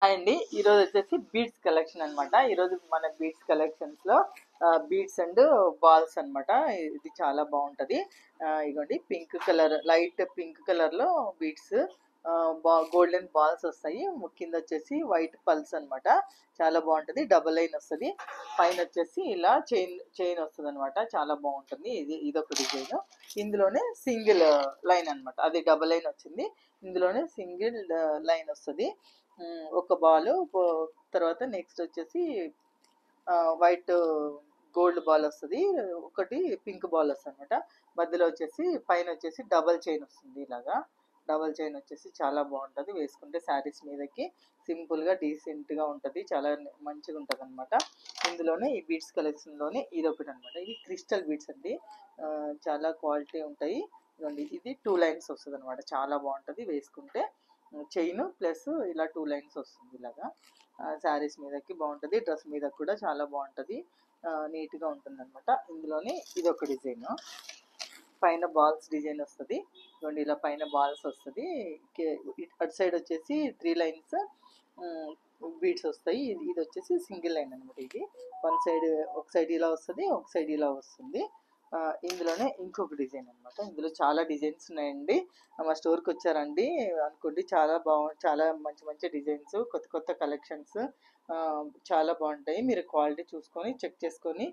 Hi అండి. ఈరోజు వచ్చేసి బీడ్స్ కలెక్షన్ అనమాట. ఈరోజు మన బీడ్స్ కలెక్షన్స్లో బీడ్స్ అండ్ బాల్స్ అనమాట. ఇది చాలా బాగుంటుంది. ఇగోండి పింక్ కలర్, లైట్ పింక్ కలర్లో బీడ్స్, గోల్డెన్ బాల్స్ వస్తాయి. కింద వచ్చేసి వైట్ పల్స్ అనమాట. చాలా బాగుంటుంది. డబల్ లైన్ వస్తుంది. పైన వచ్చేసి ఇలా చైన్ చైన్ వస్తుంది అనమాట. చాలా బాగుంటుంది. ఇదొక డిజైన్. ఇందులోనే సింగిల్ లైన్ అనమాట. అది డబల్ లైన్ వచ్చింది. ఇందులోనే సింగిల్ లైన్ వస్తుంది. ఒక బాల్. తర్వాత నెక్స్ట్ వచ్చేసి వైట్ గోల్డ్ బాల్ వస్తుంది. ఒకటి పింక్ బాల్ వస్తుంది అనమాట. మధ్యలో వచ్చేసి పైన వచ్చేసి డబల్ చైన్ వస్తుంది. ఇలాగా డబల్ చైన్ వచ్చేసి చాలా బాగుంటుంది. వేసుకుంటే శారీస్ మీదకి సింపుల్గా డీసెంట్గా ఉంటుంది. చాలా మంచిగా ఉంటుంది అనమాట. ఇందులోనే ఈ బీడ్స్ కలెక్షన్లోనే ఇది ఒకటి అనమాట. ఇది క్రిస్టల్ బీడ్స్ అండి. చాలా క్వాలిటీ ఉంటాయి. ఇది 2 లైన్స్ వస్తుంది అనమాట. చాలా బాగుంటుంది వేసుకుంటే. చైన్ ప్లస్ ఇలా 2 లైన్స్ వస్తుంది. ఇలాగా శారీస్ మీదకి బాగుంటుంది. డ్రెస్ మీద కూడా చాలా బాగుంటుంది. నీట్గా ఉంటుంది అనమాట. ఇందులోనే ఇది ఒక డిజైన్. పైన బాల్స్ డిజైన్ వస్తుంది. చూడండి ఇలా పైన బాల్స్ వస్తుంది. అటు సైడ్ వచ్చేసి 3 లైన్స్ బీడ్స్ వస్తాయి. ఇది వచ్చేసి సింగిల్ లైన్ అనమాట. ఇది ఒక సైడ్ ఇలా వస్తుంది, ఒక సైడ్ ఇలా వస్తుంది. ఇందులోనే ఇంకొక డిజైన్ అనమాట. ఇందులో చాలా డిజైన్స్ ఉన్నాయండి. మా స్టోర్కి వచ్చారండి అనుకోండి, చాలా మంచి మంచి డిజైన్స్, కొత్త కొత్త కలెక్షన్స్ చాలా బాగుంటాయి. మీరు క్వాలిటీ చూసుకొని చెక్ చేసుకొని